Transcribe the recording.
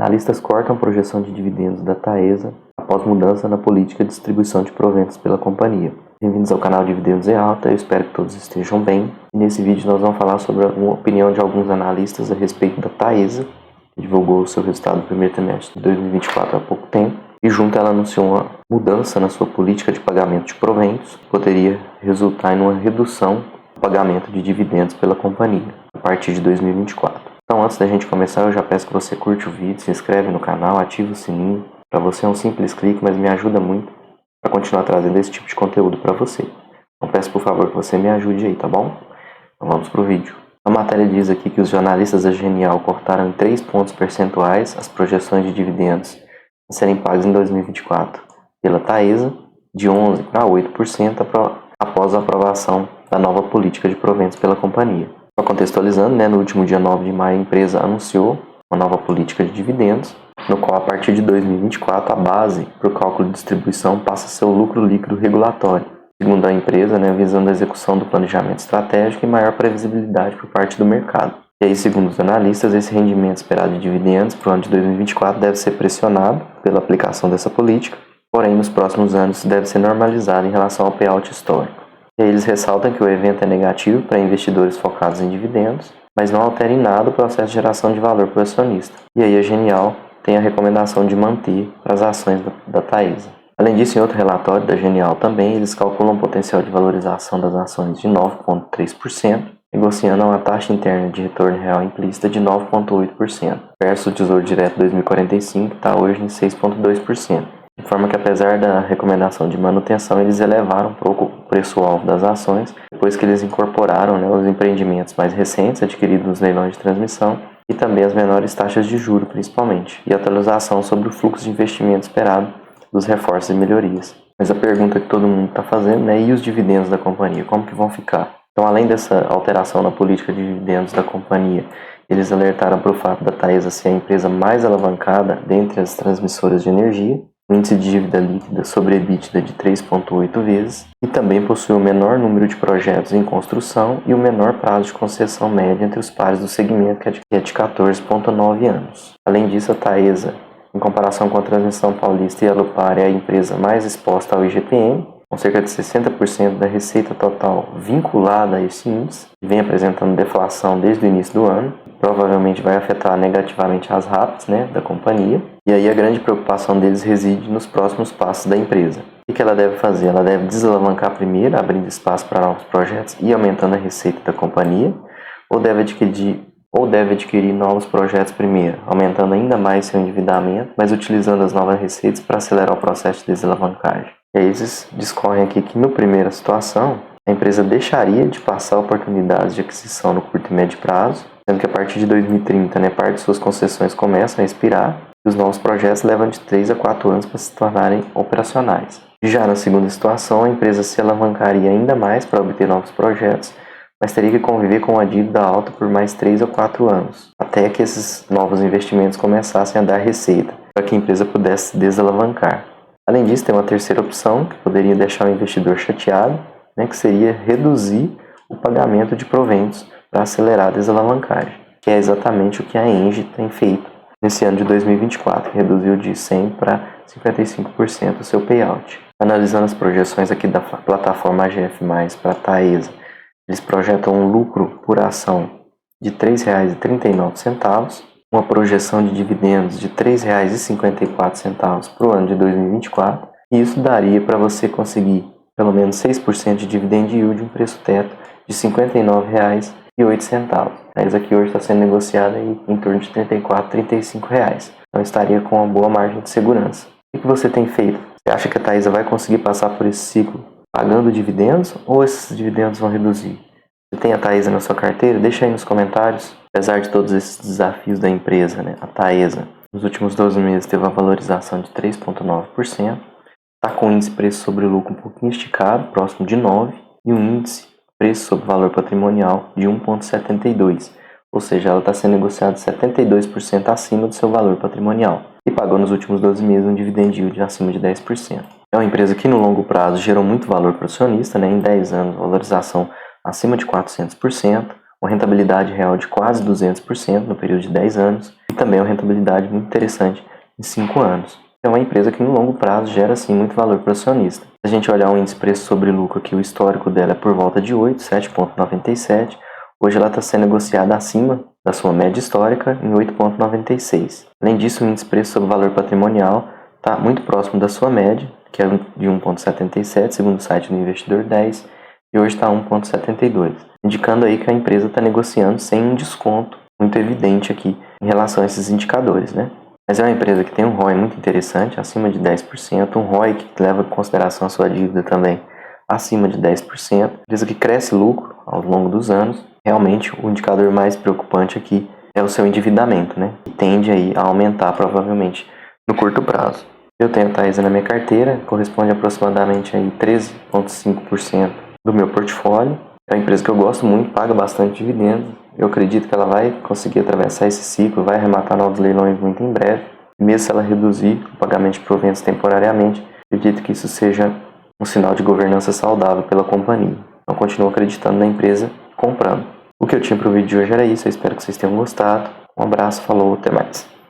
Analistas cortam a projeção de dividendos da Taesa após mudança na política de distribuição de proventos pela companhia. Bem-vindos ao canal Dividendos em Alta, eu espero que todos estejam bem. E nesse vídeo nós vamos falar sobre a opinião de alguns analistas a respeito da Taesa, que divulgou o seu resultado do primeiro trimestre de 2024 há pouco tempo, e junto ela anunciou uma mudança na sua política de pagamento de proventos, que poderia resultar em uma redução do pagamento de dividendos pela companhia a partir de 2024. Então, antes da gente começar, eu já peço que você curte o vídeo, se inscreve no canal, ativa o sininho. Para você é um simples clique, mas me ajuda muito para continuar trazendo esse tipo de conteúdo para você. Então, peço por favor que você me ajude aí, tá bom? Então, vamos pro vídeo. A matéria diz aqui que os jornalistas da Genial cortaram em 3 pontos percentuais as projeções de dividendos a serem pagos em 2024 pela Taesa, de 11% para 8% após a aprovação da nova política de proventos pela companhia. Só contextualizando, no último dia 9 de maio, a empresa anunciou uma nova política de dividendos, no qual, a partir de 2024, a base para o cálculo de distribuição passa a ser o lucro líquido regulatório, segundo a empresa, visando a execução do planejamento estratégico e maior previsibilidade por parte do mercado. E aí, segundo os analistas, esse rendimento esperado de dividendos para o ano de 2024 deve ser pressionado pela aplicação dessa política, porém, nos próximos anos deve ser normalizado em relação ao payout histórico. E aí eles ressaltam que o evento é negativo para investidores focados em dividendos, mas não altera em nada o processo de geração de valor para o acionista. E aí a Genial tem a recomendação de manter para as ações da Taesa. Além disso, em outro relatório da Genial também, eles calculam o potencial de valorização das ações de 9,3%, negociando uma taxa interna de retorno real implícita de 9,8%, versus o Tesouro Direto 2045, que está hoje em 6,2%. De forma que, apesar da recomendação de manutenção, eles elevaram um pouco o preço-alvo das ações, depois que eles incorporaram os empreendimentos mais recentes adquiridos nos leilões de transmissão e também as menores taxas de juros, principalmente, e a atualização sobre o fluxo de investimento esperado dos reforços e melhorias. Mas a pergunta que todo mundo está fazendo é: e os dividendos da companhia, como que vão ficar? Então, além dessa alteração na política de dividendos da companhia, eles alertaram para o fato da Taesa ser a empresa mais alavancada dentre as transmissoras de energia, um índice de dívida líquida sobre EBITDA de 3,8 vezes, e também possui o menor número de projetos em construção e o menor prazo de concessão média entre os pares do segmento, que é de 14,9 anos. Além disso, a Taesa, em comparação com a Transmissão Paulista e a Alupar, é a empresa mais exposta ao IGPM, com cerca de 60% da receita total vinculada a esse índice, que vem apresentando deflação desde o início do ano, provavelmente vai afetar negativamente as RAPs da companhia. E aí a grande preocupação deles reside nos próximos passos da empresa. O que ela deve fazer? Ela deve desalavancar primeiro, abrindo espaço para novos projetos e aumentando a receita da companhia, ou deve adquirir novos projetos primeiro, aumentando ainda mais seu endividamento, mas utilizando as novas receitas para acelerar o processo de desalavancagem. E aí eles discorrem aqui que, no primeira situação, a empresa deixaria de passar oportunidades de aquisição no curto e médio prazo, sendo que a partir de 2030, parte de suas concessões começam a expirar e os novos projetos levam de 3 a 4 anos para se tornarem operacionais. Já na segunda situação, a empresa se alavancaria ainda mais para obter novos projetos, mas teria que conviver com uma dívida alta por mais 3 a 4 anos, até que esses novos investimentos começassem a dar receita, para que a empresa pudesse desalavancar. Além disso, tem uma terceira opção, que poderia deixar o investidor chateado, que seria reduzir o pagamento de proventos para acelerar a desalavancagem, que é exatamente o que a Engie tem feito nesse ano de 2024, que reduziu de 100% para 55% o seu payout. Analisando as projeções aqui da plataforma AGF+, para a Taesa, eles projetam um lucro por ação de R$ 3,39, uma projeção de dividendos de R$ 3,54 para o ano de 2024, e isso daria para você conseguir pelo menos 6% de dividend yield, um preço teto de R$ 59,08. Mas aqui hoje está sendo negociado em torno de R$ 34, R$ 35. Então estaria com uma boa margem de segurança. O que você tem feito? Você acha que a Taesa vai conseguir passar por esse ciclo pagando dividendos, ou esses dividendos vão reduzir? Você tem a Taesa na sua carteira? Deixa aí nos comentários. Apesar de todos esses desafios da empresa, a Taesa, nos últimos 12 meses teve uma valorização de 3,9%, está com o índice preço sobre lucro um pouquinho esticado, próximo de 9, e um índice preço sobre valor patrimonial de 1,72, ou seja, ela está sendo negociada 72% acima do seu valor patrimonial, e pagou nos últimos 12 meses um dividend yield acima de 10%. É uma empresa que no longo prazo gerou muito valor para o acionista, em 10 anos, valorização acima de 400%, uma rentabilidade real de quase 200% no período de 10 anos e também uma rentabilidade muito interessante em 5 anos. É uma empresa que no longo prazo gera sim muito valor para o acionista. Se a gente olhar o índice preço sobre lucro aqui, o histórico dela é por volta de 8, 7,97. Hoje ela está sendo negociada acima da sua média histórica em 8,96. Além disso, o índice preço sobre valor patrimonial está muito próximo da sua média, que é de 1,77, segundo o site do Investidor 10, e hoje está 1,72, indicando aí que a empresa está negociando sem um desconto muito evidente aqui em relação a esses indicadores, né? Mas é uma empresa que tem um ROI muito interessante, acima de 10%, um ROI que leva em consideração a sua dívida também acima de 10%, empresa que cresce lucro ao longo dos anos. Realmente o indicador mais preocupante aqui é o seu endividamento, né? Que tende aí a aumentar provavelmente no curto prazo. Eu tenho a Taesa na minha carteira, corresponde aproximadamente aí 13,5% do meu portfólio. É uma empresa que eu gosto muito, paga bastante dividendos. Eu acredito que ela vai conseguir atravessar esse ciclo, vai arrematar novos leilões muito em breve. E mesmo se ela reduzir o pagamento de proventos temporariamente, acredito que isso seja um sinal de governança saudável pela companhia. Então, continuo acreditando na empresa, comprando. O que eu tinha para o vídeo de hoje era isso. Eu espero que vocês tenham gostado. Um abraço, falou, até mais.